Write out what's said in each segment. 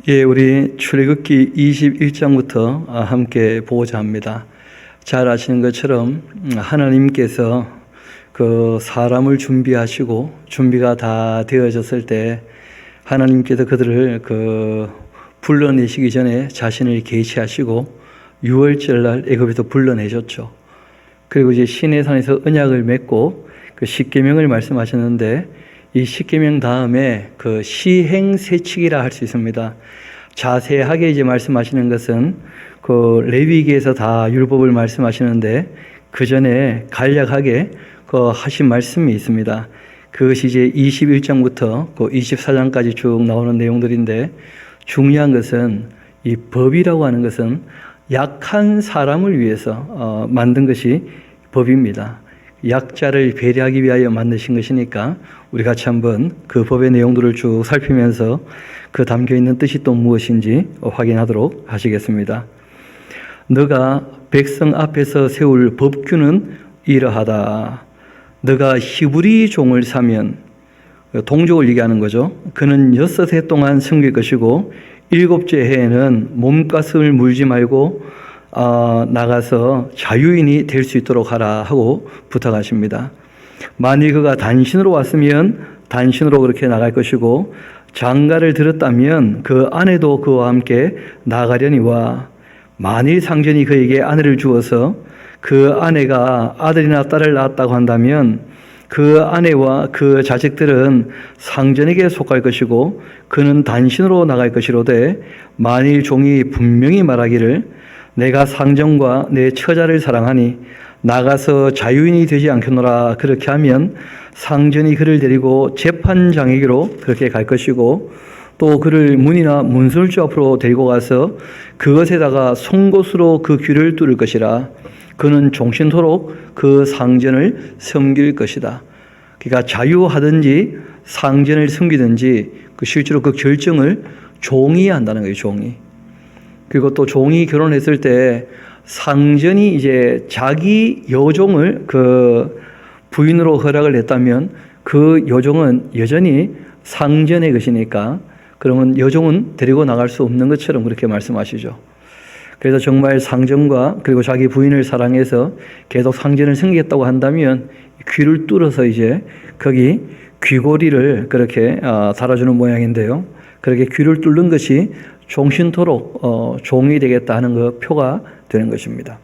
예, 우리 출애굽기 21장부터 함께 보고자 합니다. 잘 아시는 것처럼 하나님께서 그 사람을 준비하시고 준비가 다 되어졌을 때 하나님께서 그들을 불러내시기 전에 자신을 계시하시고 6월절 날 애굽에서 불러내셨죠. 그리고 이제 시내산에서 언약을 맺고 그 십계명을 말씀하셨는데 이 십계명 다음에 그 시행세칙이라 할 수 있습니다. 자세하게 이제 말씀하시는 것은 그 레위기에서 다 율법을 말씀하시는데 그 전에 간략하게 하신 말씀이 있습니다. 그것이 이제 21장부터 24장까지 쭉 나오는 내용들인데 중요한 것은 이 법이라고 하는 것은 약한 사람을 위해서 만든 것이 법입니다. 약자를 배려하기 위하여 만드신 것이니까 우리 같이 한번 그 법의 내용들을 쭉 살피면서 그 담겨있는 뜻이 또 무엇인지 확인하도록 하시겠습니다. 너가 백성 앞에서 세울 법규는 이러하다. 너가 히브리 종을 사면, 동족을 얘기하는 거죠. 그는 6해 동안 섬길 것이고 7째 해에는 몸가슴을 물지 말고 나가서 자유인이 될 수 있도록 하라 하고 부탁하십니다. 만일 그가 단신으로 왔으면 단신으로 그렇게 나갈 것이고 장가를 들었다면 그 아내도 그와 함께 나가려니와 만일 상전이 그에게 아내를 주어서 그 아내가 아들이나 딸을 낳았다고 한다면 그 아내와 그 자식들은 상전에게 속할 것이고 그는 단신으로 나갈 것이로되 만일 종이 분명히 말하기를 내가 상전과 내 처자를 사랑하니 나가서 자유인이 되지 않겠노라 그렇게 하면 상전이 그를 데리고 재판장에게로 그렇게 갈 것이고 또 그를 문이나 문술주 앞으로 데리고 가서 그것에다가 송곳으로 그 귀를 뚫을 것이라. 그는 종신토록 그 상전을 섬길 것이다. 그러니까 자유하든지 상전을 섬기든지 실제로 그 결정을 종이 한다는 거예요. 종이. 그리고 또 종이 결혼했을 때 상전이 이제 자기 여종을 부인으로 허락을 했다면 그 여종은 여전히 상전의 것이니까 그러면 여종은 데리고 나갈 수 없는 것처럼 그렇게 말씀하시죠. 그래서 정말 상전과 그리고 자기 부인을 사랑해서 계속 상전을 섬기겠다고 한다면 귀를 뚫어서 이제 거기 귀고리를 그렇게 달아주는 모양인데요. 그렇게 귀를 뚫는 것이 종신토록 종이 되겠다 하는 그 표가 되는 것입니다.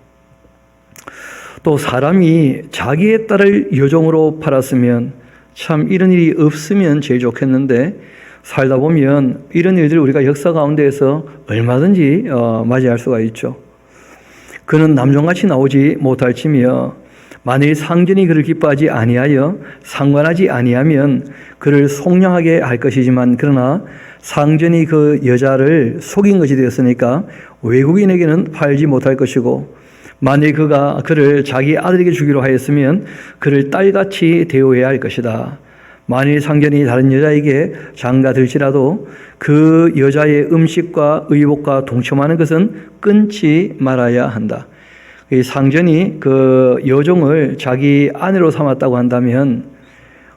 또 사람이 자기의 딸을 여종으로 팔았으면 참 이런 일이 없으면 제일 좋겠는데 살다 보면 이런 일들을 우리가 역사 가운데에서 얼마든지 맞이할 수가 있죠. 그는 남종같이 나오지 못할지며 만일 상전이 그를 기뻐하지 아니하여 상관하지 아니하면 그를 속량하게 할 것이지만 그러나 상전이 그 여자를 속인 것이 되었으니까 외국인에게는 팔지 못할 것이고 만일 그가 그를 자기 아들에게 주기로 하였으면 그를 딸같이 대우해야 할 것이다. 만일 상전이 다른 여자에게 장가들지라도 그 여자의 음식과 의복과 동침하는 것은 끊지 말아야 한다. 이 상전이 그 여종을 자기 아내로 삼았다고 한다면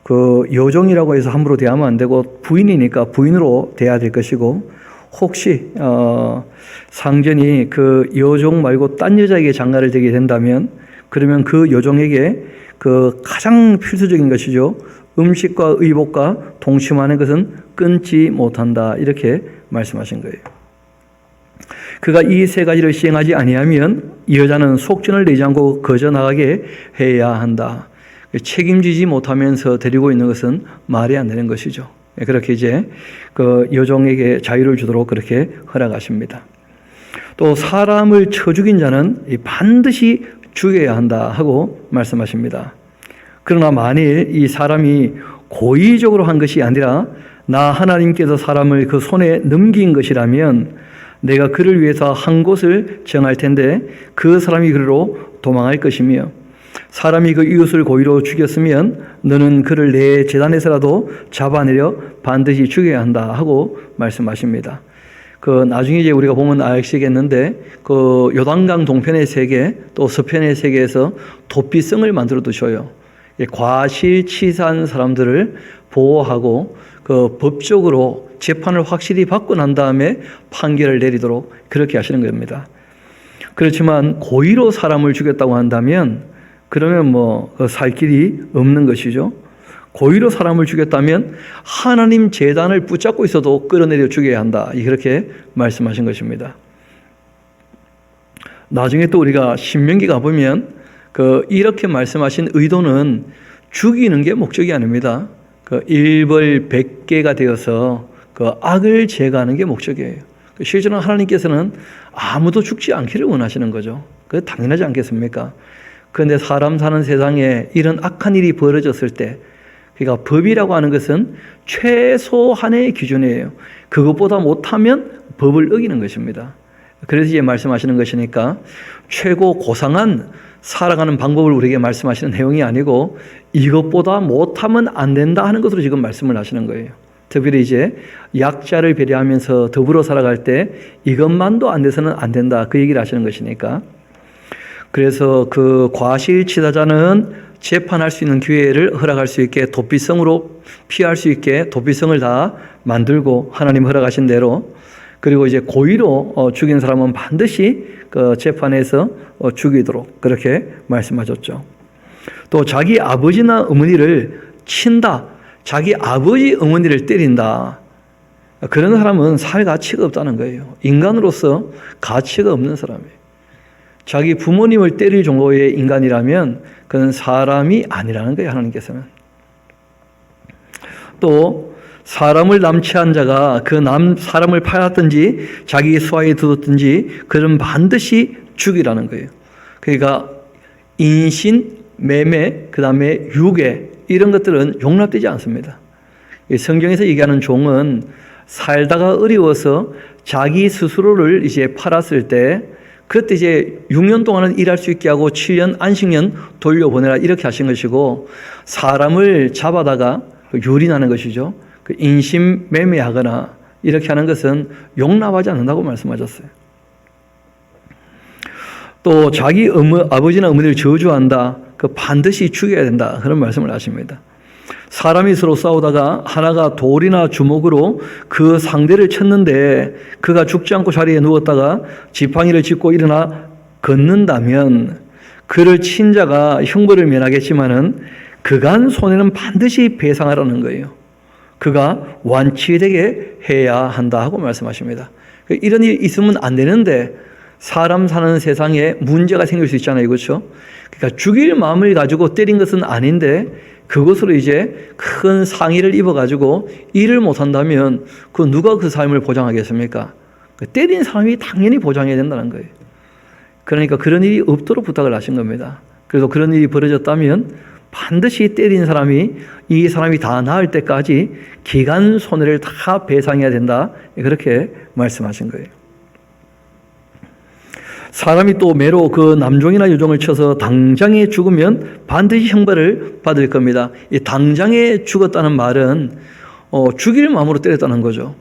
그 여종이라고 해서 함부로 대하면 안 되고 부인이니까 부인으로 대해야 될 것이고 혹시 상전이 그 여종 말고 딴 여자에게 장가를 되게 된다면 그러면 그 여종에게 그 가장 필수적인 것이죠. 음식과 의복과 동침하는 것은 끊지 못한다. 이렇게 말씀하신 거예요. 그가 이 세 가지를 시행하지 아니하면 이 여자는 속전을 내지 않고 거저 나가게 해야 한다. 책임지지 못하면서 데리고 있는 것은 말이 안 되는 것이죠. 그렇게 이제 그 여종에게 자유를 주도록 그렇게 허락하십니다. 또 사람을 쳐 죽인 자는 반드시 죽여야 한다 하고 말씀하십니다. 그러나 만일 이 사람이 고의적으로 한 것이 아니라 나 하나님께서 사람을 그 손에 넘긴 것이라면 내가 그를 위해서 한 곳을 정할 텐데 그 사람이 그리로 도망할 것이며 사람이 그 이웃을 고의로 죽였으면 너는 그를 내 제단에서라도 잡아내려 반드시 죽여야 한다 하고 말씀하십니다. 나중에 이제 우리가 보면 아시겠는데 요단강 동편의 세계 또 서편의 세계에서 도피성을 만들어 두셔요. 과실치사한 사람들을 보호하고 법적으로 재판을 확실히 받고 난 다음에 판결을 내리도록 그렇게 하시는 겁니다. 그렇지만 고의로 사람을 죽였다고 한다면 그러면 살 길이 없는 것이죠. 고의로 사람을 죽였다면 하나님 제단을 붙잡고 있어도 끌어내려 죽여야 한다. 그렇게 말씀하신 것입니다. 나중에 또 우리가 신명기 가보면 이렇게 말씀하신 의도는 죽이는 게 목적이 아닙니다. 일벌 100개가 되어서 악을 제거하는 게 목적이에요. 실제로 하나님께서는 아무도 죽지 않기를 원하시는 거죠. 그게 당연하지 않겠습니까? 그런데 사람 사는 세상에 이런 악한 일이 벌어졌을 때, 그러니까 법이라고 하는 것은 최소한의 기준이에요. 그것보다 못하면 법을 어기는 것입니다. 그래서 이제 말씀하시는 것이니까 최고 고상한 살아가는 방법을 우리에게 말씀하시는 내용이 아니고 이것보다 못하면 안 된다 하는 것으로 지금 말씀을 하시는 거예요. 특별히 이제 약자를 배려하면서 더불어 살아갈 때 이것만도 안 돼서는 안 된다, 그 얘기를 하시는 것이니까. 그래서 그 과실치사자는 재판할 수 있는 기회를 허락할 수 있게 도피성으로 피할 수 있게 도피성을 다 만들고 하나님 허락하신 대로, 그리고 이제 고의로 죽인 사람은 반드시 그 재판에서 죽이도록 그렇게 말씀하셨죠. 또 자기 아버지나 어머니를 친다, 자기 아버지 어머니를 때린다, 그런 사람은 살 가치가 없다는 거예요. 인간으로서 가치가 없는 사람이에요. 자기 부모님을 때릴 정도의 인간이라면 그는 사람이 아니라는 거예요, 하나님께서는. 또 사람을 남치한 자가 그 사람을 팔았든지 자기 수하에 두었든지 그는 반드시 죽이라는 거예요. 그러니까 인신, 매매, 그 다음에 유괴, 이런 것들은 용납되지 않습니다. 성경에서 얘기하는 종은 살다가 어려워서 자기 스스로를 이제 팔았을 때, 그때 이제 6년 동안은 일할 수 있게 하고 7년 안식년 돌려보내라, 이렇게 하신 것이고, 사람을 잡아다가 유린하는 것이죠. 인신 매매하거나 이렇게 하는 것은 용납하지 않는다고 말씀하셨어요. 또 자기 아버지나 어머니를 저주한다, 반드시 죽여야 된다, 그런 말씀을 하십니다. 사람이 서로 싸우다가 하나가 돌이나 주먹으로 그 상대를 쳤는데 그가 죽지 않고 자리에 누웠다가 지팡이를 짚고 일어나 걷는다면 그를 친 자가 형벌을 면하겠지만은 그간 손해는 반드시 배상하라는 거예요. 그가 완치되게 해야 한다 하고 말씀하십니다. 이런 일이 있으면 안 되는데 사람 사는 세상에 문제가 생길 수 있잖아요, 그렇죠? 그러니까 죽일 마음을 가지고 때린 것은 아닌데 그것으로 이제 큰 상해를 입어가지고 일을 못한다면 누가 그 삶을 보장하겠습니까? 때린 사람이 당연히 보장해야 된다는 거예요. 그러니까 그런 일이 없도록 부탁을 하신 겁니다. 그래서 그런 일이 벌어졌다면 반드시 때린 사람이 이 사람이 다 나을 때까지 기간 손해를 다 배상해야 된다, 그렇게 말씀하신 거예요. 사람이 또 매로 그 남종이나 여종을 쳐서 당장에 죽으면 반드시 형벌을 받을 겁니다. 이 당장에 죽었다는 말은 죽일 마음으로 때렸다는 거죠.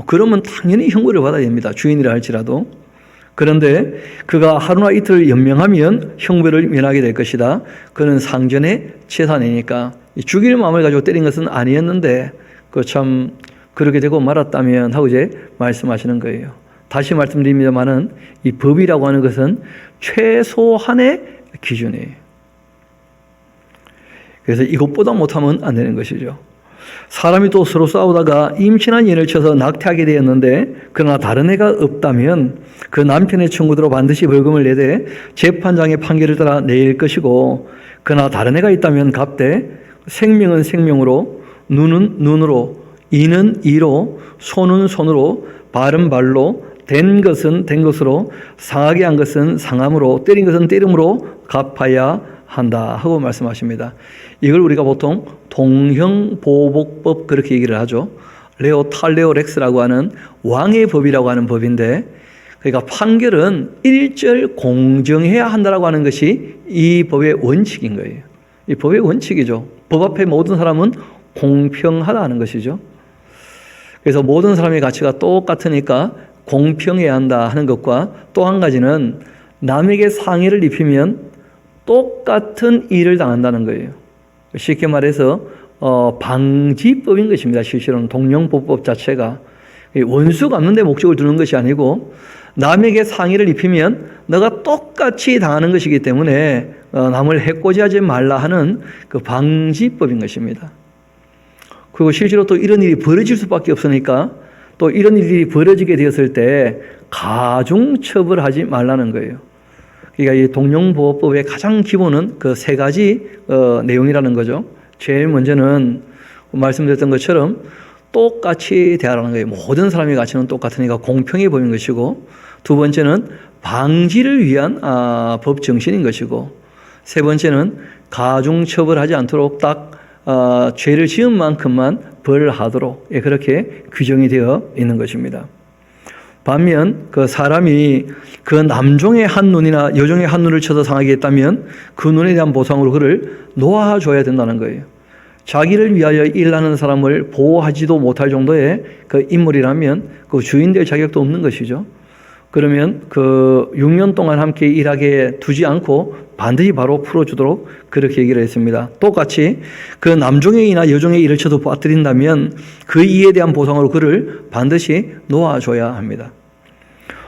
그러면 당연히 형벌을 받아야 됩니다, 주인이라 할지라도. 그런데 그가 하루나 이틀 연명하면 형벌을 면하게 될 것이다. 그는 상전의 재산이니까 죽일 마음을 가지고 때린 것은 아니었는데 참 그렇게 되고 말았다면 하고 이제 말씀하시는 거예요. 다시 말씀드립니다만은 이 법이라고 하는 것은 최소한의 기준이에요. 그래서 이것보다 못하면 안 되는 것이죠. 사람이 또 서로 싸우다가 임신한 인을 쳐서 낙태하게 되었는데 그러나 다른 애가 없다면 그 남편의 청구대로 반드시 벌금을 내되 재판장의 판결을 따라 내일 것이고, 그러나 다른 애가 있다면 값되 생명은 생명으로, 눈은 눈으로, 이는 이로, 손은 손으로, 발은 발로, 된 것은 된 것으로, 상하게 한 것은 상함으로, 때린 것은 때림으로 갚아야 한다 하고 말씀하십니다. 이걸 우리가 보통 동형보복법 그렇게 얘기를 하죠. 레오 탈레오 렉스라고 하는 왕의 법이라고 하는 법인데, 그러니까 판결은 일절 공정해야 한다라고 하는 것이 이 법의 원칙인 거예요. 이 법의 원칙이죠. 법 앞에 모든 사람은 공평하다는 것이죠. 그래서 모든 사람의 가치가 똑같으니까 공평해야 한다 하는 것과, 또 한 가지는 남에게 상해를 입히면 똑같은 일을 당한다는 거예요. 쉽게 말해서 방지법인 것입니다. 실제로는 동령보법 자체가 원수 갚는 데 목적을 두는 것이 아니고 남에게 상해를 입히면 너가 똑같이 당하는 것이기 때문에 남을 해코지하지 말라 하는 그 방지법인 것입니다. 그리고 실제로 또 이런 일이 벌어질 수밖에 없으니까 또 이런 일이 벌어지게 되었을 때 가중처벌하지 말라는 거예요. 그러니까 이 동령보호법의 가장 기본은 그 세 가지 내용이라는 거죠. 제일 먼저는 말씀드렸던 것처럼 똑같이 대하라는 거예요. 모든 사람의 가치는 똑같으니까 공평히 보이는 것이고, 두 번째는 방지를 위한 법 정신인 것이고, 세 번째는 가중처벌하지 않도록 딱 죄를 지은 만큼만 벌하도록 그렇게 규정이 되어 있는 것입니다. 반면 그 사람이 그 남종의 한 눈이나 여종의 한 눈을 쳐서 상하게 했다면 그 눈에 대한 보상으로 그를 놓아줘야 된다는 거예요. 자기를 위하여 일하는 사람을 보호하지도 못할 정도의 그 인물이라면 그 주인 될 자격도 없는 것이죠. 그러면 그 6년 동안 함께 일하게 두지 않고 반드시 바로 풀어주도록 그렇게 얘기를 했습니다. 똑같이 그 남종의 이나 여종의 일을 쳐도 빠뜨린다면 그 이에 대한 보상으로 그를 반드시 놓아줘야 합니다.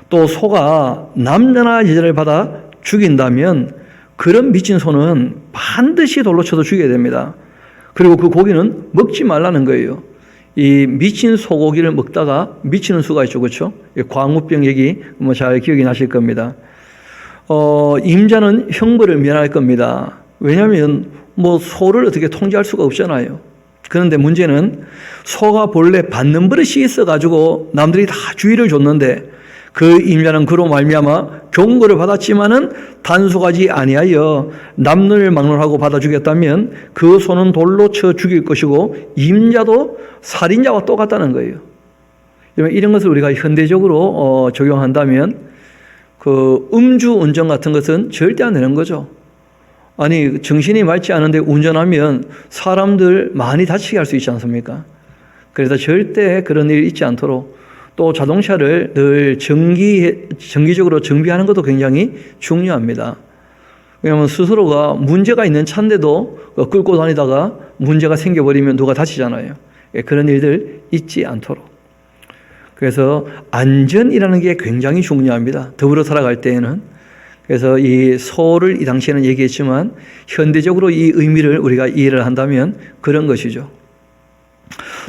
또 소가 남자나 여자를 받아 죽인다면 그런 미친 소는 반드시 돌로 쳐서 죽여야 됩니다. 그리고 그 고기는 먹지 말라는 거예요. 이 미친 소고기를 먹다가 미치는 수가 있죠, 그렇죠? 광우병 얘기 잘 기억이 나실 겁니다. 임자는 형벌을 면할 겁니다. 왜냐하면 소를 어떻게 통제할 수가 없잖아요. 그런데 문제는 소가 본래 받는 버릇이 있어가지고 남들이 다 주의를 줬는데 그 임자는 그로 말미암아 경고를 받았지만은 단속하지 아니하여 남를 막론하고 받아 죽였다면 그 소는 돌로 쳐 죽일 것이고 임자도 살인자와 똑같다는 거예요. 이런 것을 우리가 현대적으로 적용한다면 그 음주 운전 같은 것은 절대 안 되는 거죠. 아니 정신이 맑지 않은데 운전하면 사람들 많이 다치게 할 수 있지 않습니까? 그래서 절대 그런 일이 있지 않도록 또 자동차를 늘 정기적으로 정비하는 것도 굉장히 중요합니다. 왜냐하면 스스로가 문제가 있는 차인데도 끌고 다니다가 문제가 생겨버리면 누가 다치잖아요. 그런 일들 있지 않도록. 그래서 안전이라는 게 굉장히 중요합니다. 더불어 살아갈 때에는. 그래서 이 소를 이 당시에는 얘기했지만 현대적으로 이 의미를 우리가 이해를 한다면 그런 것이죠.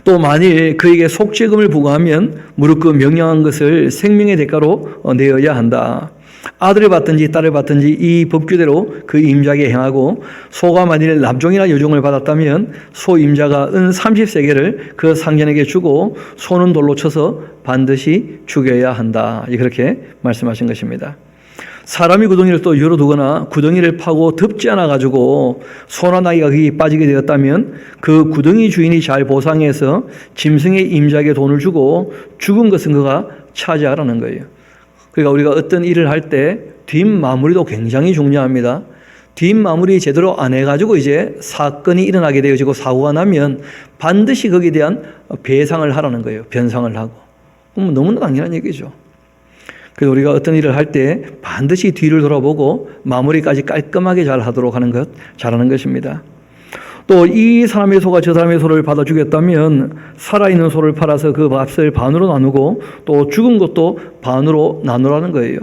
또 만일 그에게 속죄금을 부과하면 무릇 그 명령한 것을 생명의 대가로 내어야 한다. 아들을 받든지 딸을 받든지 이 법규대로 그 임자에게 행하고 소가 만일 남종이나 여종을 받았다면 소 임자가 은 30세겔을 그 상전에게 주고 소는 돌로 쳐서 반드시 죽여야 한다. 그렇게 말씀하신 것입니다. 사람이 구덩이를 또 열어두거나 구덩이를 파고 덮지 않아가지고 소나 나귀가 거기 빠지게 되었다면 그 구덩이 주인이 잘 보상해서 짐승의 임자에게 돈을 주고 죽은 것은 그가 차지하라는 거예요. 그러니까 우리가 어떤 일을 할 때 뒷마무리도 굉장히 중요합니다. 뒷마무리 제대로 안 해가지고 이제 사건이 일어나게 되어지고 사고가 나면 반드시 거기에 대한 배상을 하라는 거예요. 변상을 하고. 그럼 너무나 당연한 얘기죠. 그래서 우리가 어떤 일을 할 때 반드시 뒤를 돌아보고 마무리까지 깔끔하게 잘 하도록 하는 것, 잘하는 것입니다. 또 이 사람의 소가 저 사람의 소를 받아 죽였다면 살아있는 소를 팔아서 그 값을 반으로 나누고 또 죽은 것도 반으로 나누라는 거예요.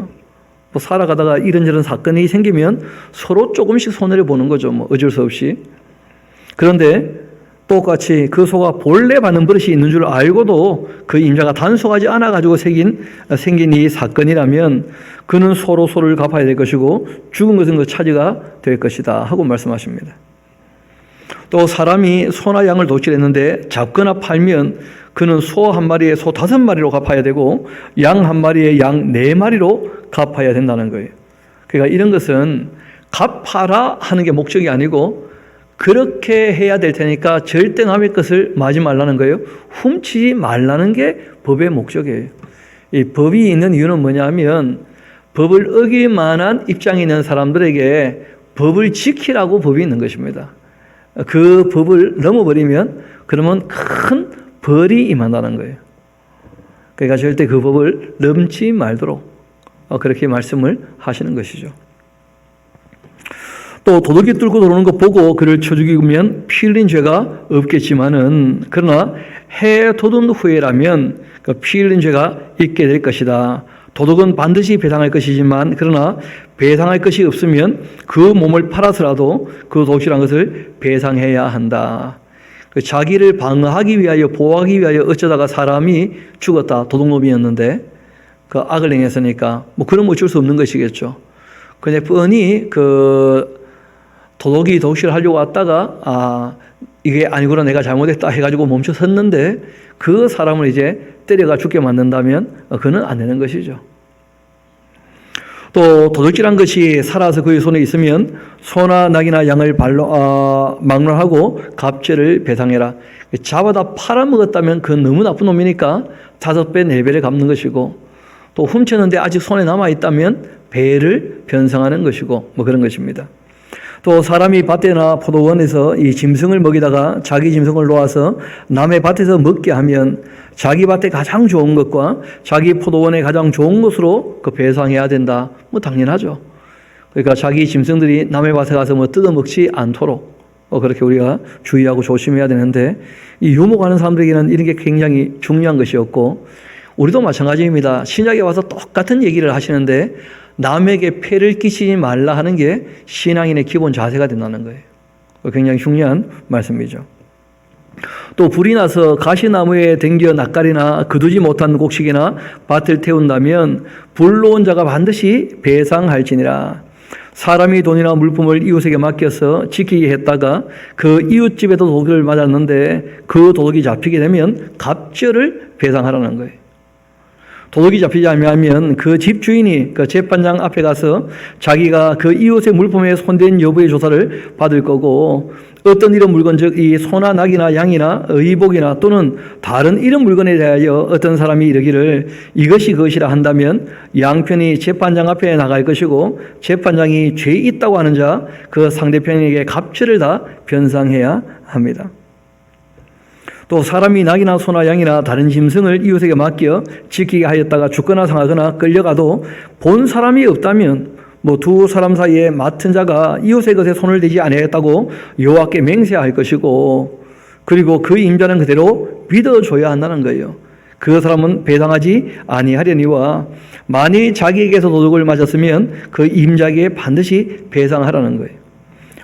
살아가다가 이런저런 사건이 생기면 서로 조금씩 손해를 보는 거죠. 어쩔 수 없이. 그런데 똑같이 그 소가 본래 받는 버릇이 있는 줄 알고도 그 임자가 단속하지 않아가지고 생긴 이 사건이라면 그는 소로 소를 갚아야 될 것이고 죽은 것은 그 차지가 될 것이다 하고 말씀하십니다. 또 사람이 소나 양을 도취했는데 잡거나 팔면 그는 소 한 마리에 소 5마리로 갚아야 되고 양 한 마리에 양 4마리로 갚아야 된다는 거예요. 그러니까 이런 것은 갚아라 하는 게 목적이 아니고 그렇게 해야 될 테니까 절대 남의 것을 마지 말라는 거예요. 훔치지 말라는 게 법의 목적이에요. 이 법이 있는 이유는 뭐냐면 법을 어길 만한 입장이 있는 사람들에게 법을 지키라고 법이 있는 것입니다. 그 법을 넘어버리면 그러면 큰 벌이 임한다는 거예요. 그러니까 절대 그 법을 넘지 말도록 그렇게 말씀을 하시는 것이죠. 또 도둑이 뚫고 들어오는 거 보고 그를 쳐 죽이면 피 흘린 죄가 없겠지만은 그러나 해 돋은 후에라면 그 피 흘린 죄가 있게 될 것이다. 도둑은 반드시 배상할 것이지만 그러나 배상할 것이 없으면 그 몸을 팔아서라도 그 도둑이란 것을 배상해야 한다. 자기를 방어하기 위하여 보호하기 위하여 어쩌다가 사람이 죽었다. 도둑놈이었는데 그 악을 행했으니까 뭐 그럼 어쩔 수 없는 것이겠죠. 그냥 뻔히 그 도둑이 도둑질을 하려고 왔다가 이게 아니구나 내가 잘못했다 해가지고 멈춰 섰는데 그 사람을 이제 때려가 죽게 만든다면 그는 안 되는 것이죠. 또 도둑질한 것이 살아서 그의 손에 있으면 소나 낙이나 양을 막론하고 갑죄를 배상해라. 잡아다 팔아먹었다면 그건 너무 나쁜 놈이니까 5배, 4배를 갚는 것이고 또 훔쳤는데 아직 손에 남아있다면 배를 변상하는 것이고 뭐 그런 것입니다. 또 사람이 밭에나 포도원에서 이 짐승을 먹이다가 자기 짐승을 놓아서 남의 밭에서 먹게 하면 자기 밭에 가장 좋은 것과 자기 포도원에 가장 좋은 것으로 그 배상해야 된다. 뭐 당연하죠. 그러니까 자기 짐승들이 남의 밭에 가서 뭐 뜯어먹지 않도록 그렇게 우리가 주의하고 조심해야 되는데 이 유목하는 사람들에게는 이런 게 굉장히 중요한 것이었고 우리도 마찬가지입니다. 신약에 와서 똑같은 얘기를 하시는데 남에게 폐를 끼치지 말라 하는 게 신앙인의 기본 자세가 된다는 거예요. 굉장히 중요한 말씀이죠. 또 불이 나서 가시나무에 댕겨 낯가리나 거두지 못한 곡식이나 밭을 태운다면 불로 온 자가 반드시 배상할지니라. 사람이 돈이나 물품을 이웃에게 맡겨서 지키게 했다가 그 이웃집에도 도둑을 맞았는데 그 도둑이 잡히게 되면 갑절을 배상하라는 거예요. 도둑이 잡히지 않으면 그 집주인이 그 재판장 앞에 가서 자기가 그 이웃의 물품에 손댄 여부의 조사를 받을 거고 어떤 이런 물건 즉 이 소나 낙이나 양이나 의복이나 또는 다른 이런 물건에 대하여 어떤 사람이 이르기를 이것이 그것이라 한다면 양편이 재판장 앞에 나갈 것이고 재판장이 죄 있다고 하는 자 그 상대편에게 갑절을 다 변상해야 합니다. 또 사람이 낙이나 소나 양이나 다른 짐승을 이웃에게 맡겨 지키게 하였다가 죽거나 상하거나 끌려가도 본 사람이 없다면 뭐 두 사람 사이에 맡은 자가 이웃의 것에 손을 대지 아니하였다고 여호와께 맹세할 것이고 그리고 그 임자는 그대로 믿어줘야 한다는 거예요. 그 사람은 배상하지 아니하려니와 만일 자기에게서 도둑을 맞았으면 그 임자에게 반드시 배상하라는 거예요.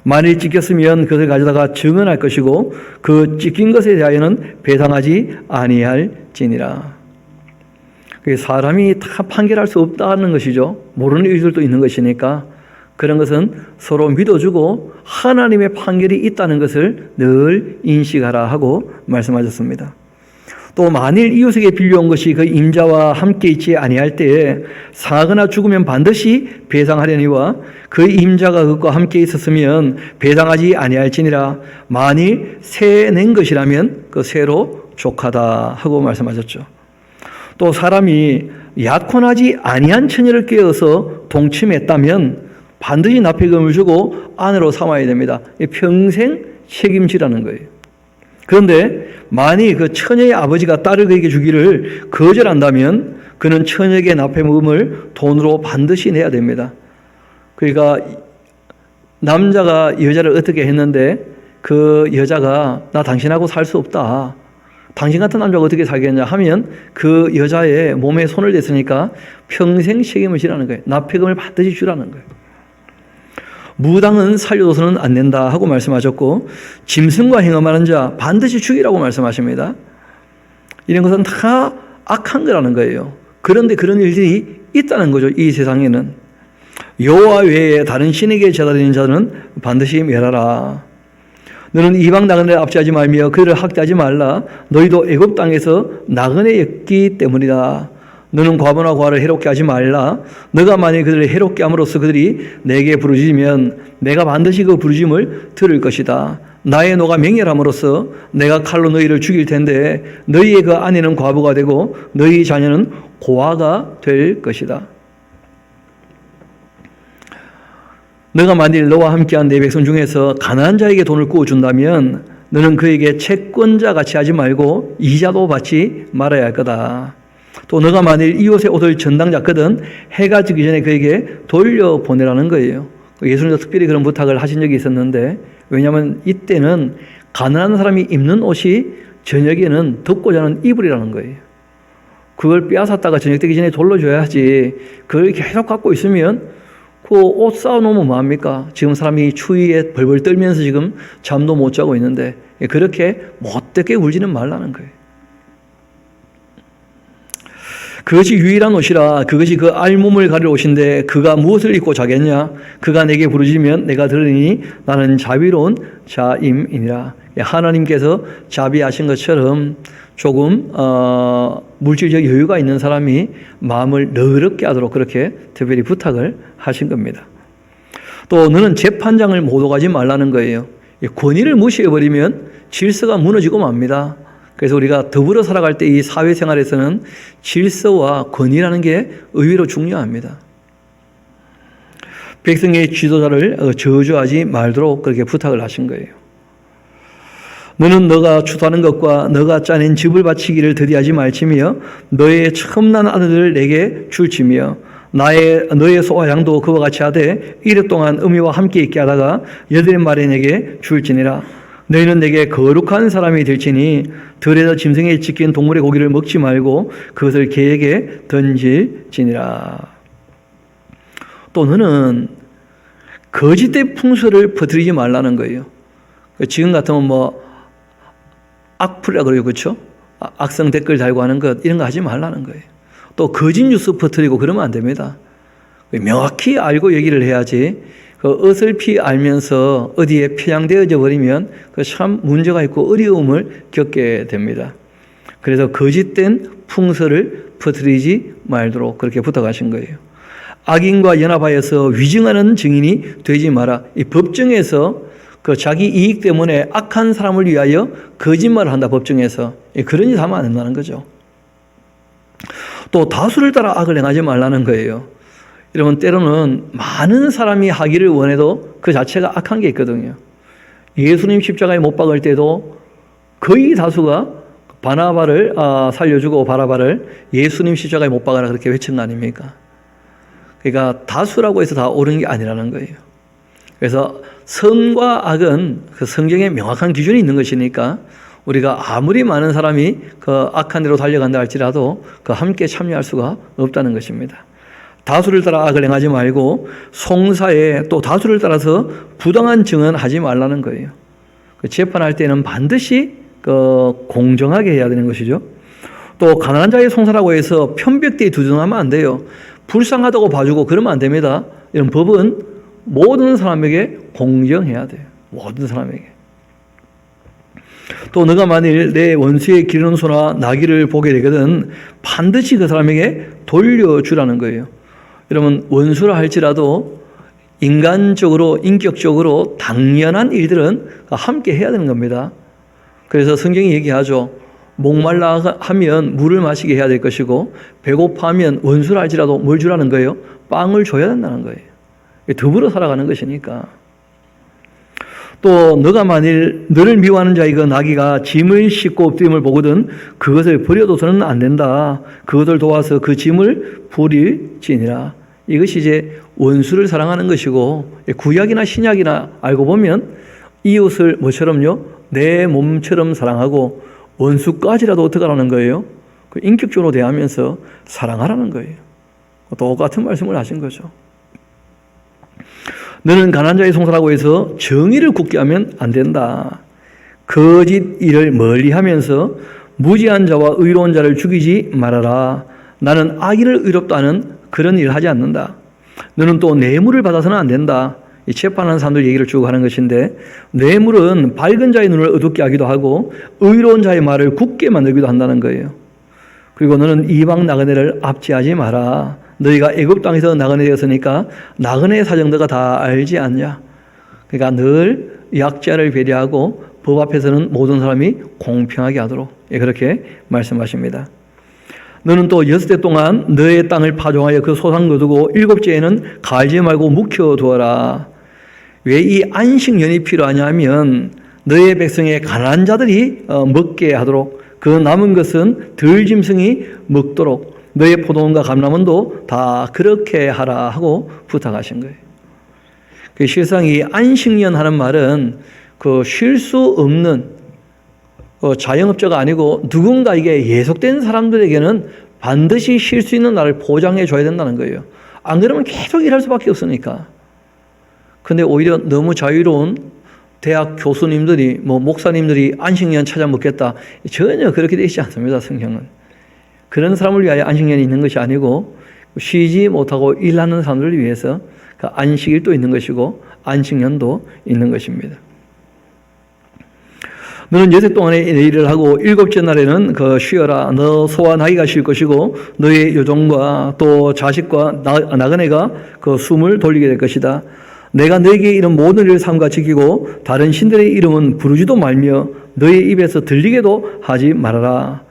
만일 찢겼으면 그것을 가져다가 증언할 것이고 그 찢긴 것에 대하여는 배상하지 아니할지니라. 사람이 다 판결할 수 없다는 것이죠. 모르는 일들도 있는 것이니까 그런 것은 서로 믿어주고 하나님의 판결이 있다는 것을 늘 인식하라 하고 말씀하셨습니다. 또 만일 이웃에게 빌려온 것이 그 임자와 함께 있지 아니할 때에 상하거나 죽으면 반드시 배상하려니와 그 임자가 그것과 함께 있었으면 배상하지 아니할지니라. 만일 새 낸 것이라면 그 새로 족하다 하고 말씀하셨죠. 또 사람이 약혼하지 아니한 처녀를 꿰어서 동침했다면 반드시 납폐금을 주고 아내로 삼아야 됩니다. 평생 책임지라는 거예요. 그런데 만일 그 처녀의 아버지가 딸을 그에게 주기를 거절한다면 그는 처녀에게 납폐금을 돈으로 반드시 내야 됩니다. 그러니까 남자가 여자를 어떻게 했는데 그 여자가 나 당신하고 살 수 없다. 당신 같은 남자가 어떻게 살겠냐 하면 그 여자의 몸에 손을 댔으니까 평생 책임을 지라는 거예요. 납폐금을 반드시 주라는 거예요. 무당은 살려둬서는 안 된다 하고 말씀하셨고 짐승과 행음하는 자 반드시 죽이라고 말씀하십니다. 이런 것은 다 악한 거라는 거예요. 그런데 그런 일들이 있다는 거죠. 이 세상에는. 여호와 외에 다른 신에게 제사드리는 자는 반드시 멸하라. 너는 이방 나그네를 압제하지 말며 그를 학대하지 말라. 너희도 애굽 땅에서 나그네였기 때문이다. 너는 과부나 과를 해롭게 하지 말라. 너가 만일 그들을 해롭게 함으로써 그들이 내게 부르짖으면 내가 반드시 그 부르짖음을 들을 것이다. 나의 노가 맹렬함으로써 내가 칼로 너희를 죽일 텐데 너희의 그 아내는 과부가 되고 너희 자녀는 고아가 될 것이다. 너가 만일 너와 함께한 내 백성 중에서 가난한 자에게 돈을 구워준다면 너는 그에게 채권자 같이 하지 말고 이자도 받지 말아야 할 거다. 또 너가 만일 이웃의 옷을 전당 잡거든 해가 지기 전에 그에게 돌려보내라는 거예요. 예수님도 특별히 그런 부탁을 하신 적이 있었는데, 왜냐하면 이때는 가난한 사람이 입는 옷이 저녁에는 덮고 자는 이불이라는 거예요. 그걸 빼앗았다가 저녁 되기 전에 돌려줘야지. 그걸 계속 갖고 있으면 그 옷 쌓아놓으면 뭐합니까? 지금 사람이 추위에 벌벌 떨면서 지금 잠도 못 자고 있는데, 그렇게 못되게 울지는 말라는 거예요. 그것이 유일한 옷이라. 그것이 그 알몸을 가릴 옷인데 그가 무엇을 입고 자겠냐? 그가 내게 부르짖으면 내가 들으니 나는 자비로운 자임이니라. 하나님께서 자비하신 것처럼 조금 물질적 여유가 있는 사람이 마음을 너그럽게 하도록 그렇게 특별히 부탁을 하신 겁니다. 또 너는 재판장을 못 오가지 말라는 거예요. 권위를 무시해버리면 질서가 무너지고 맙니다. 그래서 우리가 더불어 살아갈 때 이 사회생활에서는 질서와 권위라는 게 의외로 중요합니다. 백성의 지도자를 저주하지 말도록 그렇게 부탁을 하신 거예요. 너는 너가 추수하는 것과 너가 짜낸 즙을 바치기를 더디하지 말지며 너의 처음 난 아들을 내게 줄지며 너의 소와 양도 그와 같이 하되 이래 동안 어미와 함께 있게 하다가 여덟 말에 내게 줄지니라. 너희는 내게 거룩한 사람이 될지니 들에서 짐승에 찍힌 동물의 고기를 먹지 말고 그것을 개에게 던질지니라. 또 너는 거짓된 풍설을 퍼뜨리지 말라는 거예요. 지금 같으면 뭐 악플이라 그래요, 그렇죠? 악성 댓글 달고 하는 것 이런 거 하지 말라는 거예요. 또 거짓 뉴스 퍼뜨리고 그러면 안 됩니다. 명확히 알고 얘기를 해야지. 그 어설피 알면서 어디에 편향되어져 버리면 그 참 문제가 있고 어려움을 겪게 됩니다. 그래서 거짓된 풍설을 퍼뜨리지 말도록 그렇게 부탁하신 거예요. 악인과 연합하여서 위증하는 증인이 되지 마라. 이 법정에서 그 자기 이익 때문에 악한 사람을 위하여 거짓말을 한다, 법정에서. 그런 짓 하면 안 된다는 거죠. 또 다수를 따라 악을 행하지 말라는 거예요. 여러분, 때로는 많은 사람이 하기를 원해도 그 자체가 악한 게 있거든요. 예수님 십자가에 못 박을 때도 거의 다수가 바나바를 살려주고 바라바를 예수님 십자가에 못 박아라 그렇게 외친 거 아닙니까? 그러니까 다수라고 해서 다 옳은 게 아니라는 거예요. 그래서 선과 악은 그 성경에 명확한 기준이 있는 것이니까 우리가 아무리 많은 사람이 그 악한 대로 달려간다 할지라도 그 함께 참여할 수가 없다는 것입니다. 다수를 따라 악을 행하지 말고 송사에 또 다수를 따라서 부당한 증언하지 말라는 거예요. 그 재판할 때는 반드시 그 공정하게 해야 되는 것이죠. 또 가난한 자의 송사라고 해서 편백되이 두둔하면 안 돼요. 불쌍하다고 봐주고 그러면 안 됩니다. 이런 법은 모든 사람에게 공정해야 돼요. 모든 사람에게. 또 너가 만일 내 원수의 기르는 소나 나귀를 보게 되거든 반드시 그 사람에게 돌려주라는 거예요. 여러분, 원수라 할지라도 인간적으로 인격적으로 당연한 일들은 함께 해야 되는 겁니다. 그래서 성경이 얘기하죠. 목말라 하면 물을 마시게 해야 될 것이고 배고파하면 원수라 할지라도 뭘 주라는 거예요? 빵을 줘야 된다는 거예요. 더불어 살아가는 것이니까. 또 너가 만일 너를 미워하는 자의 그 나귀가 짐을 싣고 엎드림을 보거든 그것을 버려둬서는 안 된다. 그것을 도와서 그 짐을 부릴지니라. 이것이 이제 원수를 사랑하는 것이고 구약이나 신약이나 알고 보면 이웃을 뭐처럼요? 내 몸처럼 사랑하고 원수까지라도 어떻게 하라는 거예요? 그 인격적으로 대하면서 사랑하라는 거예요. 똑같은 말씀을 하신 거죠. 너는 가난한 자의 송사라고 해서 정의를 굳게 하면 안 된다. 거짓 일을 멀리하면서 무지한 자와 의로운 자를 죽이지 말아라. 나는 악인을 의롭다 하는 그런 일을 하지 않는다. 너는 또 뇌물을 받아서는 안 된다. 이 재판하는 사람들 얘기를 쭉 하는 것인데 뇌물은 밝은 자의 눈을 어둡게 하기도 하고 의로운 자의 말을 굳게 만들기도 한다는 거예요. 그리고 너는 이방 나그네를 압제하지 마라. 너희가 애굽 땅에서 나그네 되었으니까 나그네의 사정들가 다 알지 않냐. 그러니까 늘 약자를 배려하고 법 앞에서는 모든 사람이 공평하게 하도록 그렇게 말씀하십니다. 너는 또 6대 동안 너의 땅을 파종하여 그 소산 거두고 7째에는 갈지 말고 묵혀두어라. 왜 이 안식년이 필요하냐 하면 너의 백성의 가난한 자들이 먹게 하도록 그 남은 것은 들짐승이 먹도록 너의 포도원과 감람원도 다 그렇게 하라 하고 부탁하신 거예요. 그 실상 이 안식년 하는 말은 그 쉴 수 없는 자영업자가 아니고 누군가에게 예속된 사람들에게는 반드시 쉴 수 있는 날을 보장해 줘야 된다는 거예요. 안 그러면 계속 일할 수밖에 없으니까. 근데 오히려 너무 자유로운 대학 교수님들이 목사님들이 안식년 찾아 먹겠다. 전혀 그렇게 되어 있지 않습니다. 성경은. 그런 사람을 위하여 안식년이 있는 것이 아니고 쉬지 못하고 일하는 사람들을 위해서 그 안식일도 있는 것이고 안식년도 있는 것입니다. 너는 여태 동안에 내 일을 하고 일곱째 날에는 그 쉬어라. 너 소환하기가 쉴 것이고 너의 여종과 또 자식과 나그네가 그 숨을 돌리게 될 것이다. 내가 너에게 이런 모든 일을 삼가 지키고 다른 신들의 이름은 부르지도 말며 너의 입에서 들리게도 하지 말아라.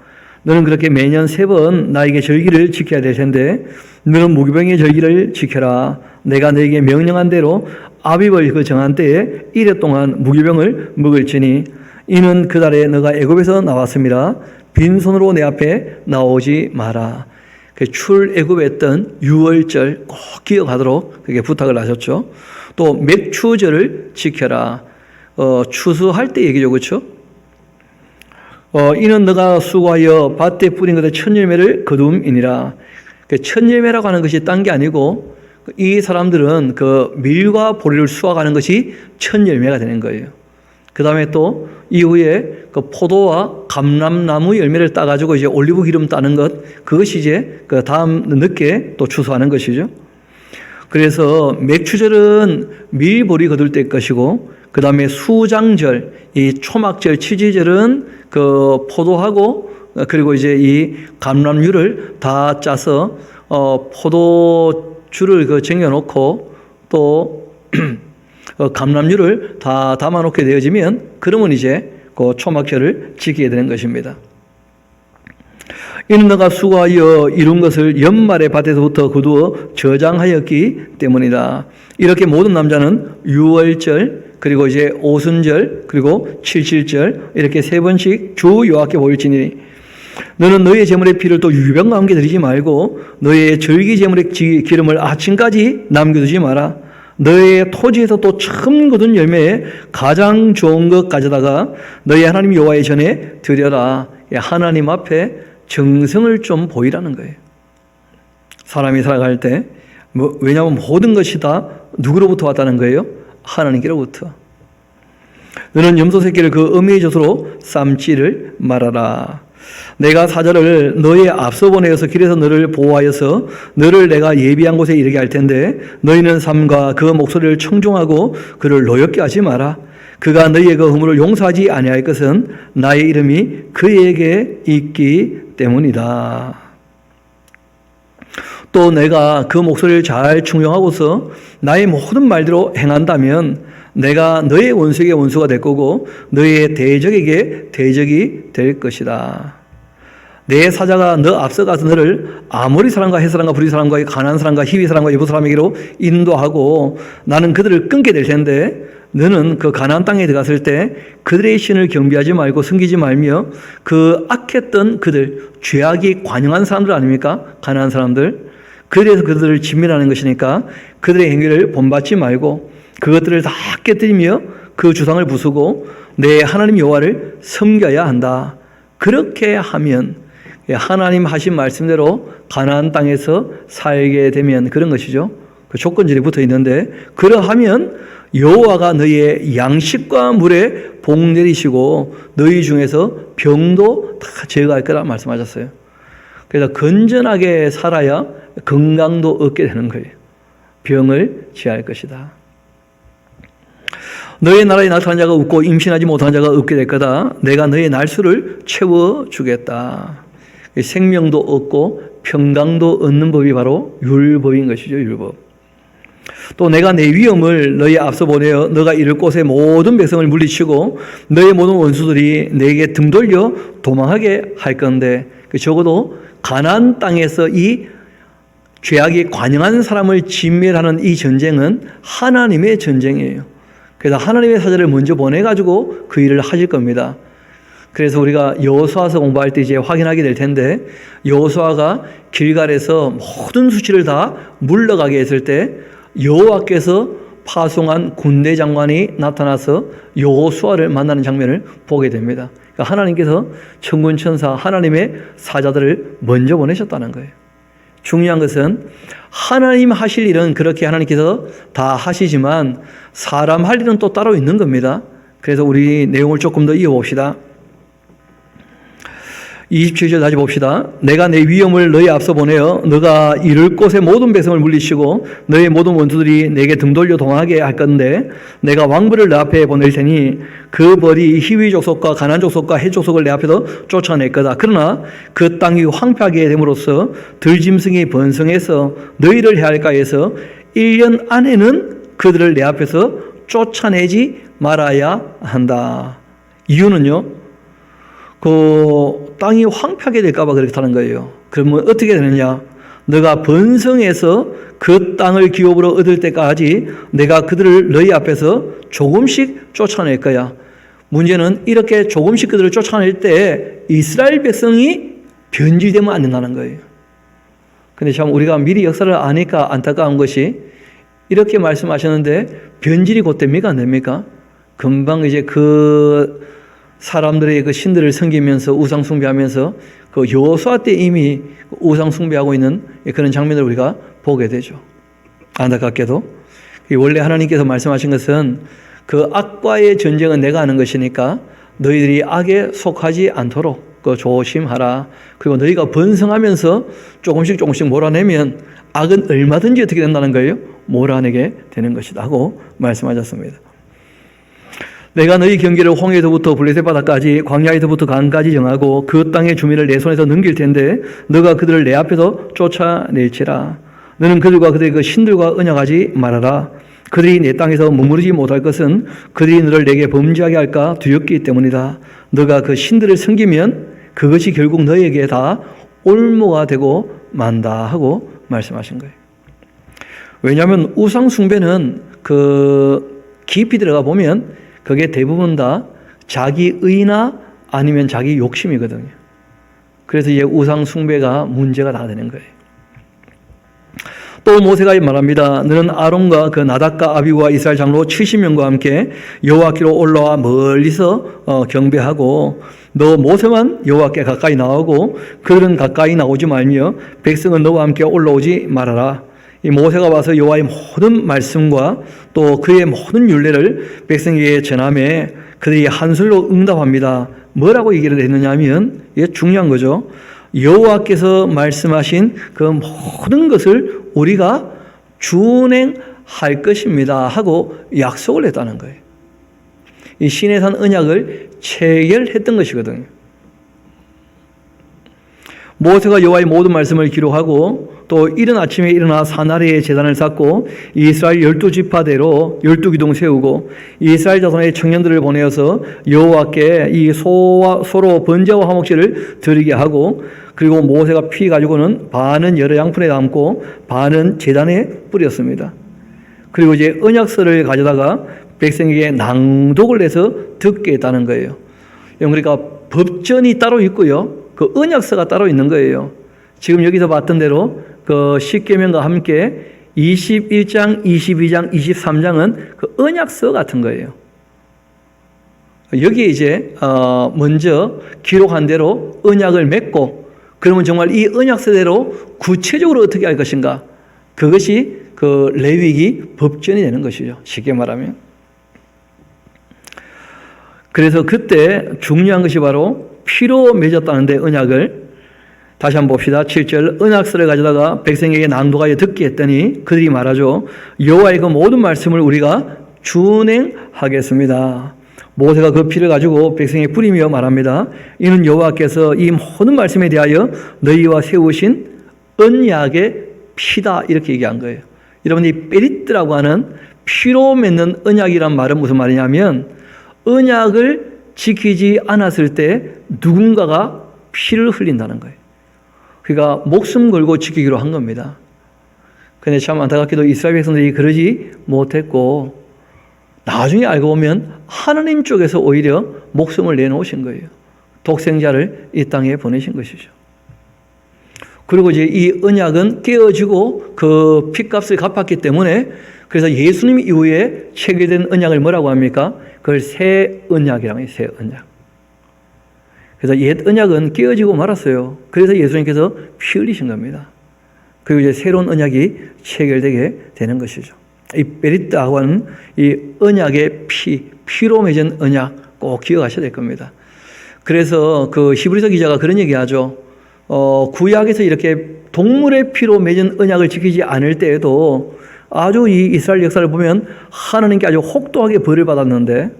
너는 그렇게 매년 3번 나에게 절기를 지켜야 될 텐데 너는 무교병의 절기를 지켜라. 내가 너에게 명령한 대로 아비벌 그 정한 때에 1회 동안 무교병을 먹을지니 이는 그 달에 너가 애굽에서 나왔음이라. 빈손으로 내 앞에 나오지 마라. 출애굽에 했던 유월절 꼭 기억하도록 그게 부탁을 하셨죠. 또 맥추절을 지켜라. 추수할 때 얘기죠, 그렇죠? 이는 너가 수고하여 밭에 뿌린 것의 첫 열매를 거둠이니라. 첫 열매라고 하는 것이 딴 게 아니고 이 사람들은 그 밀과 보리를 수확하는 것이 첫 열매가 되는 거예요. 그 다음에 또 이후에 그 포도와 감람나무 열매를 따가지고 이제 올리브 기름 따는 것, 그것이 이제 그 다음 늦게 또 추수하는 것이죠. 그래서 맥추절은 밀보리 거둘 때 것이고, 그 다음에 수장절, 이 초막절, 치지절은 그 포도하고, 그리고 이제 이 감람류를 다 짜서, 포도주를 그 쟁여놓고, 또, 감람류를 다 담아놓게 되어지면, 그러면 이제 그 초막절을 지키게 되는 것입니다. 이는 너가 수고하여 이룬 것을 연말의 밭에서부터 거두어 저장하였기 때문이다. 이렇게 모든 남자는 유월절, 그리고 이제 오순절, 그리고 칠칠절 이렇게 3번씩 주 여호와께 보일지니 너는 너의 제물의 피를 또 유병과 함께 드리지 말고 너의 절기 제물의 기름을 아침까지 남겨두지 마라. 너의 토지에서 또 처음 거둔 열매에 가장 좋은 것 가져다가 너의 하나님 여호와의 전에 드려라. 하나님 앞에 정성을 좀 보이라는 거예요. 사람이 살아갈 때, 왜냐하면 모든 것이 다 누구로부터 왔다는 거예요? 하나님께로부터. 너는 염소 새끼를 그 어미의 젖으로 삶지를 말아라. 내가 사자를 너의 앞서 보내어서 길에서 너를 보호하여서 너를 내가 예비한 곳에 이르게 할 텐데 너희는 삼가 그 목소리를 청종하고 그를 노엽게 하지 마라. 그가 너희의 그 허물을 용서하지 아니할 것은 나의 이름이 그에게 있기 때문이다. 또 내가 그 목소리를 잘 충용하고서 나의 모든 말대로 행한다면 내가 너의 원수에게 원수가 될 거고 너의 대적에게 대적이 될 것이다. 내 사자가 너 앞서가서 너를 아모리 사람과 헷 사람과 브리 사람과 가나안 사람과 히위 사람과 여부 사람에게로 인도하고 나는 그들을 끊게 될 텐데 너는 그 가나안 땅에 들어갔을 때 그들의 신을 경배하지 말고 섬기지 말며 그 악했던 그들, 죄악이 관영한 사람들 아닙니까? 가나안 사람들. 그래서 그들을 진멸하는 것이니까 그들의 행위를 본받지 말고 그것들을 다 깨뜨리며 그 주상을 부수고 내 하나님 여호와를 섬겨야 한다. 그렇게 하면 하나님 하신 말씀대로 가나안 땅에서 살게 되면 그런 것이죠. 그 조건절이 붙어 있는데 그러하면 여호와가 너희의 양식과 물에 복 내리시고 너희 중에서 병도 다 제거할 거라 말씀하셨어요. 그래서 건전하게 살아야 건강도 얻게 되는 거예요. 병을 취할 것이다. 너의 나라에 나타난 자가 없고 임신하지 못한 자가 없게 될 거다. 내가 너의 날수를 채워주겠다. 생명도 얻고 평강도 얻는 법이 바로 율법인 것이죠. 율법. 또 내가 내 위엄을 너희 앞서 보내어 너가 이를 곳의 모든 백성을 물리치고 너의 모든 원수들이 내게 등 돌려 도망하게 할 건데 적어도 가나안 땅에서 이 죄악이 관영한 사람을 진멸하는 이 전쟁은 하나님의 전쟁이에요. 그래서 하나님의 사자를 먼저 보내가지고 그 일을 하실 겁니다. 그래서 우리가 여호수아서 공부할 때 이제 확인하게 될 텐데 여호수아가 길갈에서 모든 수치를 다 물러가게 했을 때 여호와께서 파송한 군대 장관이 나타나서 여호수아를 만나는 장면을 보게 됩니다. 그러니까 하나님께서 천군 천사 하나님의 사자들을 먼저 보내셨다는 거예요. 중요한 것은 하나님 하실 일은 그렇게 하나님께서 다 하시지만 사람 할 일은 또 따로 있는 겁니다. 그래서 우리 내용을 조금 더 이어봅시다. 27절 다시 봅시다. 내가 내 위엄을 너희 앞서 보내어 너가 이를 곳의 모든 백성을 물리치고 너의 모든 원수들이 내게 등 돌려 동하게 할 건데 내가 왕부를 내 앞에 보낼 테니 그 벌이 히위 족속과 가나안 족속과 헷 족속을 내 앞에서 쫓아낼 거다. 그러나 그 땅이 황폐하게 됨으로써 들짐승이 번성해서 너희를 해할까 해서 1년 안에는 그들을 내 앞에서 쫓아내지 말아야 한다. 이유는요, 그 땅이 황폐하게 될까봐 그렇다는 거예요. 그러면 어떻게 되느냐? 너가 번성해서 그 땅을 기업으로 얻을 때까지 내가 그들을 너희 앞에서 조금씩 쫓아낼 거야. 문제는 이렇게 조금씩 그들을 쫓아낼 때 이스라엘 백성이 변질되면 안 된다는 거예요. 근데 참 우리가 미리 역사를 아니까 안타까운 것이 이렇게 말씀하셨는데 변질이 곧 됩니까? 안 됩니까? 금방 이제 그 사람들의 그 신들을 섬기면서 우상 숭배하면서 그 여호수아 때 이미 우상 숭배하고 있는 그런 장면을 우리가 보게 되죠. 안타깝게도 원래 하나님께서 말씀하신 것은 그 악과의 전쟁은 내가 하는 것이니까 너희들이 악에 속하지 않도록 그 조심하라. 그리고 너희가 번성하면서 조금씩 몰아내면 악은 얼마든지 어떻게 된다는 거예요? 몰아내게 되는 것이다 하고 말씀하셨습니다. 내가 너희 경계를 홍해에서부터 블레셋 바다까지 광야에서부터 강까지 정하고 그 땅의 주민을 내 손에서 넘길 텐데 너가 그들을 내 앞에서 쫓아낼지라. 너는 그들과 그들의 그 신들과 언약하지 말아라. 그들이 내 땅에서 머무르지 못할 것은 그들이 너를 내게 범죄하게 할까 두렵기 때문이다. 너가 그 신들을 섬기면 그것이 결국 너에게 다 올무가 되고 만다 하고 말씀하신 거예요. 왜냐하면 우상 숭배는 그 깊이 들어가 보면 그게 대부분 다 자기 의나 아니면 자기 욕심이거든요. 그래서 이제 우상 숭배가 문제가 다 되는 거예요. 또 모세가 말합니다. 너는 아론과 그 나답과 아비후와 이스라엘 장로 70명과 함께 여호와께로 올라와 멀리서 경배하고 너 모세만 여호와께 가까이 나오고 그들은 가까이 나오지 말며 백성은 너와 함께 올라오지 말아라. 이 모세가 와서 여호와의 모든 말씀과 또 그의 모든 율례를 백성에게 전하며 그들이 한 소리로 응답합니다. 뭐라고 얘기를 했느냐 하면 이게 중요한 거죠. 여호와께서 말씀하신 그 모든 것을 우리가 준행할 것입니다 하고 약속을 했다는 거예요. 이 시내산 언약을 체결했던 것이거든요. 모세가 여호와의 모든 말씀을 기록하고 또 이른 아침에 일어나 사나리에 제단을 쌓고 이스라엘 12지파대로 12기둥 세우고 이스라엘 자손의 청년들을 보내어서 여호와께 이 소로 번제와 화목제를 드리게 하고 그리고 모세가 피 가지고는 반은 여러 양푼에 담고 반은 제단에 뿌렸습니다. 그리고 이제 언약서를 가져다가 백성에게 낭독을 해서 듣게 했다는 거예요. 그러니까 법전이 따로 있고요. 그 언약서가 따로 있는 거예요. 지금 여기서 봤던 대로 그 십계명과 함께 21장, 22장, 23장은 그 언약서 같은 거예요. 여기에 이제 먼저 기록한 대로 언약을 맺고 그러면 정말 이 언약서대로 구체적으로 어떻게 할 것인가? 그것이 그 레위기 법전이 되는 것이죠. 쉽게 말하면. 그래서 그때 중요한 것이 바로 피로 맺었다는데 언약을 다시 한번 봅시다. 7절 언약서를 가져다가 백성에게 낭독하여 듣게 했더니 그들이 말하죠. 여호와의 그 모든 말씀을 우리가 준행하겠습니다. 모세가 그 피를 가지고 백성에게 뿌리며 말합니다. 이는 여호와께서 이 모든 말씀에 대하여 너희와 세우신 언약의 피다 이렇게 얘기한 거예요. 여러분 이 베리트라고 하는 피로 맺는 언약이란 말은 무슨 말이냐면 언약을 지키지 않았을 때 누군가가 피를 흘린다는 거예요. 그러니까 목숨 걸고 지키기로 한 겁니다. 그런데 참 안타깝게도 이스라엘 백성들이 그러지 못했고 나중에 알고 보면 하나님 쪽에서 오히려 목숨을 내놓으신 거예요. 독생자를 이 땅에 보내신 것이죠. 그리고 이제 이 언약은 깨어지고 그 핏값을 갚았기 때문에 그래서 예수님 이후에 체결된 언약을 뭐라고 합니까? 그걸 새 언약이라고 해요. 새 언약. 그래서 옛 언약은 깨어지고 말았어요. 그래서 예수님께서 피 흘리신 겁니다. 그리고 이제 새로운 언약이 체결되게 되는 것이죠. 이 베리트하고 하는 이 언약의 피로 맺은 언약 꼭 기억하셔야 될 겁니다. 그래서 그 히브리서 기자가 그런 얘기하죠. 구약에서 이렇게 동물의 피로 맺은 언약을 지키지 않을 때에도 아주 이 이스라엘 역사를 보면 하나님께 아주 혹독하게 벌을 받았는데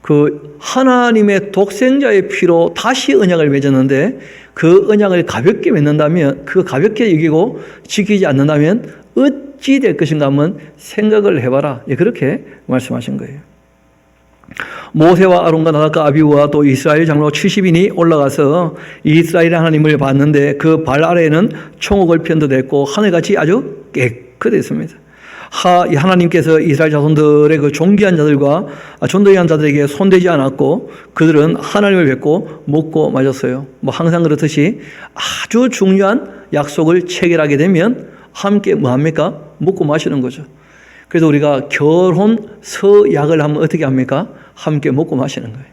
그 하나님의 독생자의 피로 다시 언약을 맺었는데 그 언약을 가볍게 맺는다면 그 가볍게 여기고 지키지 않는다면 어찌 될 것인가 한번 생각을 해봐라. 그렇게 말씀하신 거예요. 모세와 아론과 나답과 아비후와 또 이스라엘 장로 70인이 올라가서 이스라엘 하나님을 봤는데 그 발 아래에는 총옥을 편도됐고 하늘같이 아주 깨끗했습니다. 하나님께서 이스라엘 자손들의 그 존귀한 자들과 존귀한 자들에게 손대지 않았고 그들은 하나님을 뵙고 먹고 마셨어요. 뭐 항상 그렇듯이 아주 중요한 약속을 체결하게 되면 함께 뭐 합니까? 먹고 마시는 거죠. 그래서 우리가 결혼 서약을 하면 어떻게 합니까? 함께 먹고 마시는 거예요.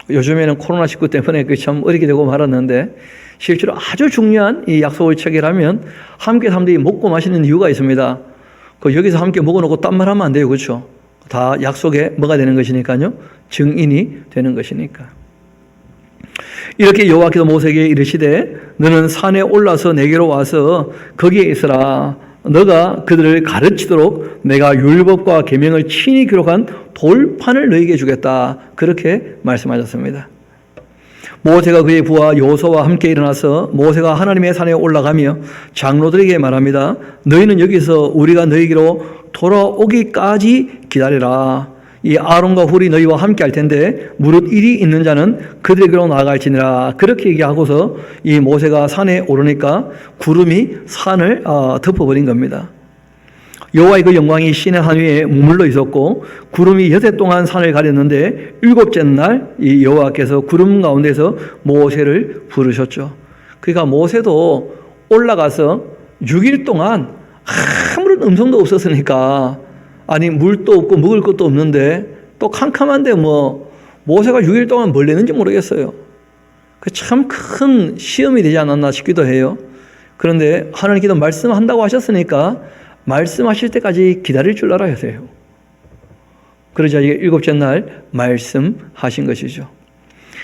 요즘에는 코로나19 때문에 참 어렵게 되고 말았는데 실제로 아주 중요한 이 약속을 체결하면 함께 사람들이 먹고 마시는 이유가 있습니다. 여기서 함께 먹어놓고 딴 말 하면 안 돼요. 그렇죠? 다 약속에 뭐가 되는 것이니까요. 증인이 되는 것이니까. 이렇게 여호와께서 모세에게 이르시되 너는 산에 올라서 내게로 와서 거기에 있으라. 너가 그들을 가르치도록 내가 율법과 계명을 친히 기록한 돌판을 너에게 주겠다. 그렇게 말씀하셨습니다. 모세가 그의 부하 여호수아와 함께 일어나서 모세가 하나님의 산에 올라가며 장로들에게 말합니다. 너희는 여기서 우리가 너희에게로 돌아오기까지 기다리라. 이 아론과 훌이 너희와 함께 할 텐데 무릇 일이 있는 자는 그들에게로 나아갈지니라. 그렇게 얘기하고서 이 모세가 산에 오르니까 구름이 산을 덮어버린 겁니다. 여호와의 그 영광이 신의 산 위에 머물러 있었고 구름이 여태 동안 산을 가렸는데 일곱째 날 이 여호와께서 구름 가운데서 모세를 부르셨죠. 그러니까 모세도 올라가서 6일 동안 아무런 음성도 없었으니까 아니 물도 없고 먹을 것도 없는데 또 캄캄한데 뭐 모세가 6일 동안 뭘 했는지 모르겠어요. 참 큰 시험이 되지 않았나 싶기도 해요. 그런데 하나님께서 말씀한다고 하셨으니까 말씀하실 때까지 기다릴 줄 알아야 돼요. 그러자 이게 일곱째 날 말씀하신 것이죠.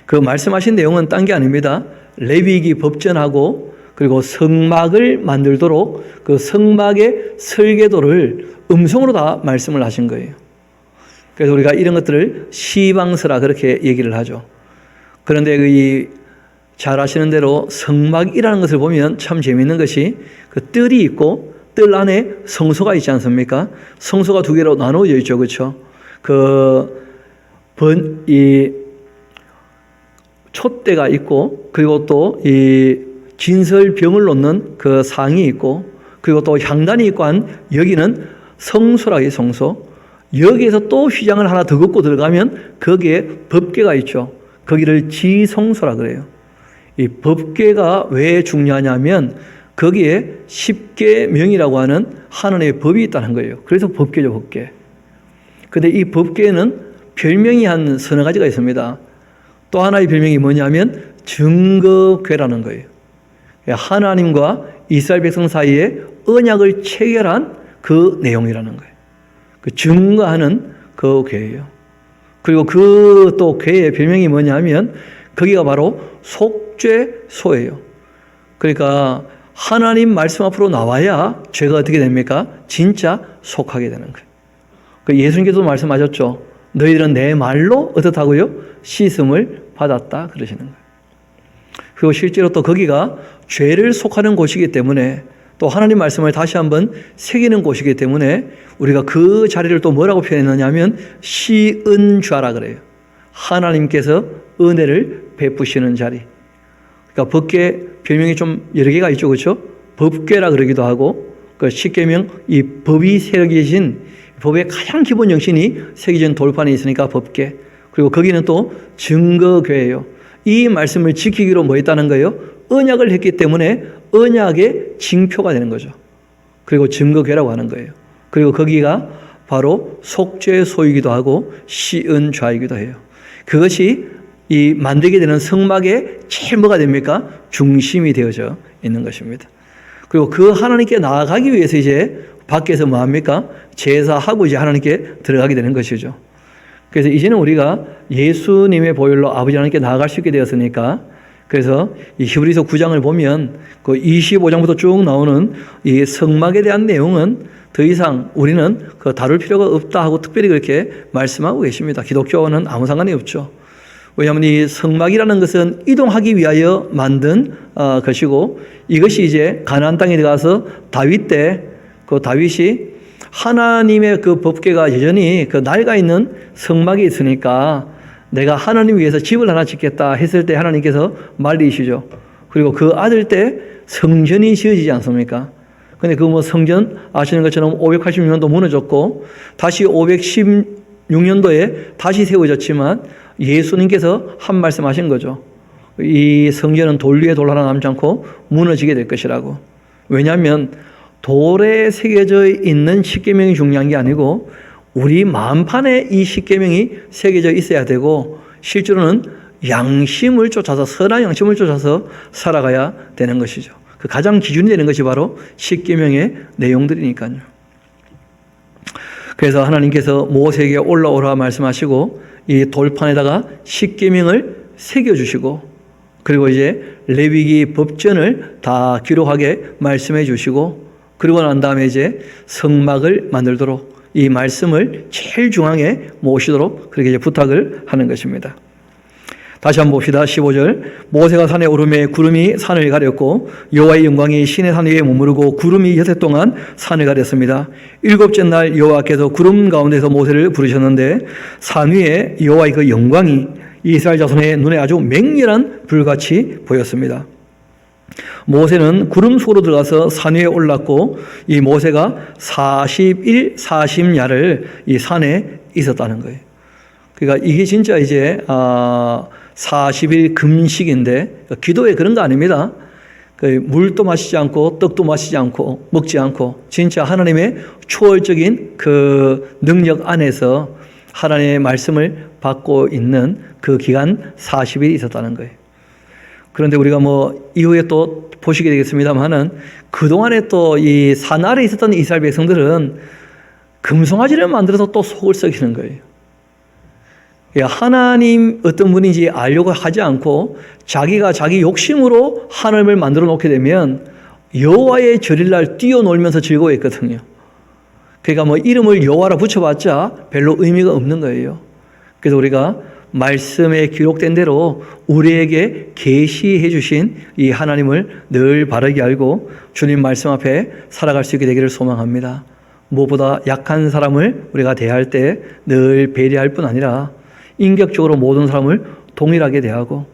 그 말씀하신 내용은 딴 게 아닙니다. 레위기 법전하고 그리고 성막을 만들도록 그 성막의 설계도를 음성으로 다 말씀을 하신 거예요. 그래서 우리가 이런 것들을 시방서라 그렇게 얘기를 하죠. 그런데 잘 아시는 대로 성막이라는 것을 보면 참 재미있는 것이 그 뜰이 있고 뜰 안에 성소가 있지 않습니까? 성소가 두 개로 나누어져 있죠. 그렇죠? 이 촛대가 있고 그리고 또 이 진설병을 놓는 그 상이 있고 그리고 또 향단이 있고 한 여기는 성소라 해요. 성소. 여기에서 또 휘장을 하나 더 긋고 들어가면 거기에 법궤가 있죠. 거기를 지성소라 그래요. 이 법궤가 왜 중요하냐면 거기에 10계명이라고 하는 하나님의 법이 있다는 거예요. 그래서 법궤죠, 법궤. 그런데 이 법궤는 별명이 한 서너 가지가 있습니다. 또 하나의 별명이 뭐냐면 증거궤라는 거예요. 하나님과 이스라엘 백성 사이에 언약을 체결한 그 내용이라는 거예요. 그 증거하는 그 궤예요. 그리고 그 또 궤의 별명이 뭐냐면 거기가 바로 속죄소예요. 그러니까 하나님 말씀 앞으로 나와야 죄가 어떻게 됩니까? 진짜 속하게 되는 거예요. 예수님께서 말씀하셨죠. 너희들은 내 말로 어떻다고요? 씻음을 받았다 그러시는 거예요. 그리고 실제로 또 거기가 죄를 속하는 곳이기 때문에 또 하나님 말씀을 다시 한번 새기는 곳이기 때문에 우리가 그 자리를 또 뭐라고 표현했느냐면 시은좌라 그래요. 하나님께서 은혜를 베푸시는 자리. 그러니까 법궤 별명이 좀 여러 개가 있죠. 그렇죠? 법궤라 그러기도 하고 그 십계명 이 법이 새겨진 법의 가장 기본 정신이 새겨진 돌판에 있으니까 법궤. 그리고 거기는 또 증거궤예요. 이 말씀을 지키기로 뭐 했다는 거예요? 언약을 했기 때문에 언약의 징표가 되는 거죠. 그리고 증거궤라고 하는 거예요. 그리고 거기가 바로 속죄소이기도 하고 시은좌이기도 해요. 그것이 이 만들게 되는 성막의 제일 뭐가 됩니까? 중심이 되어져 있는 것입니다. 그리고 그 하나님께 나아가기 위해서 이제 밖에서 뭐 합니까? 제사하고 이제 하나님께 들어가게 되는 것이죠. 그래서 이제는 우리가 예수님의 보혈로 아버지 하나님께 나아갈 수 있게 되었으니까, 그래서 이 히브리서 9장을 보면 그 25장부터 쭉 나오는 이 성막에 대한 내용은 더 이상 우리는 그 다룰 필요가 없다 하고 특별히 그렇게 말씀하고 계십니다. 기독교와는 아무 상관이 없죠. 왜냐하면 이 성막이라는 것은 이동하기 위하여 만든 것이고, 이것이 이제 가나안 땅에 들어가서 다윗 때 그 다윗이 하나님의 그 법궤가 여전히 그 낡아 있는 성막이 있으니까 내가 하나님 위해서 집을 하나 짓겠다 했을 때 하나님께서 말리시죠. 그리고 그 아들 때 성전이 지어지지 않습니까? 근데 그 뭐 성전 아시는 것처럼 586년도 무너졌고 다시 516년도에 다시 세워졌지만 예수님께서 한 말씀 하신 거죠. 이 성전은 돌 위에 돌 하나 남지 않고 무너지게 될 것이라고. 왜냐하면 돌에 새겨져 있는 십계명이 중요한 게 아니고 우리 마음판에 이 십계명이 새겨져 있어야 되고, 실제로는 양심을 쫓아서, 선한 양심을 쫓아서 살아가야 되는 것이죠. 그 가장 기준이 되는 것이 바로 십계명의 내용들이니까요. 그래서 하나님께서 모세에게 올라오라 말씀하시고 이 돌판에다가 십계명을 새겨주시고, 그리고 이제 레위기 법전을 다 기록하게 말씀해 주시고, 그리고 난 다음에 이제 성막을 만들도록 이 말씀을 제일 중앙에 모시도록 그렇게 이제 부탁을 하는 것입니다. 다시 한번 봅시다. 15절. 모세가 산에 오르매 구름이 산을 가렸고 여호와의 영광이 시내 산 위에 머무르고 구름이 여태 동안 산을 가렸습니다. 일곱째 날 여호와께서 구름 가운데서 모세를 부르셨는데 산 위에 여호와의 그 영광이 이스라엘 자손의 눈에 아주 맹렬한 불같이 보였습니다. 모세는 구름 속으로 들어가서 산 위에 올랐고 이 모세가 40일 40야를 이 산에 있었다는 거예요. 그러니까 이게 진짜 이제 40일 금식인데 기도에 그런 거 아닙니다. 물도 마시지 않고 떡도 마시지 않고 먹지 않고 진짜 하나님의 초월적인 그 능력 안에서 하나님의 말씀을 받고 있는 그 기간 40일이 있었다는 거예요. 그런데 우리가 뭐 이후에 또 보시게 되겠습니다만은 그동안에 또 이 산 아래에 있었던 이스라엘 백성들은 금송아지를 만들어서 또 속을 썩이는 거예요. 하나님 어떤 분인지 알려고 하지 않고 자기가 자기 욕심으로 하나님을 만들어 놓게 되면 여호와의 절일날 뛰어놀면서 즐거워했거든요. 그러니까 뭐 이름을 여호와라 붙여봤자 별로 의미가 없는 거예요. 그래서 우리가 말씀에 기록된 대로 우리에게 계시해 주신 이 하나님을 늘 바르게 알고 주님 말씀 앞에 살아갈 수 있게 되기를 소망합니다. 무엇보다 약한 사람을 우리가 대할 때 늘 배려할 뿐 아니라 인격적으로 모든 사람을 동일하게 대하고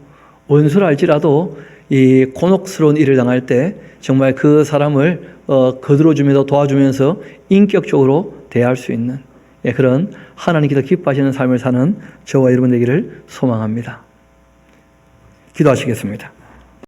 원수를 알지라도 이 곤혹스러운 일을 당할 때 정말 그 사람을 거들어주면서 도와주면서 인격적으로 대할 수 있는 그런 하나님께서 기뻐하시는 삶을 사는 저와 여러분 되기를 소망합니다. 기도하시겠습니다.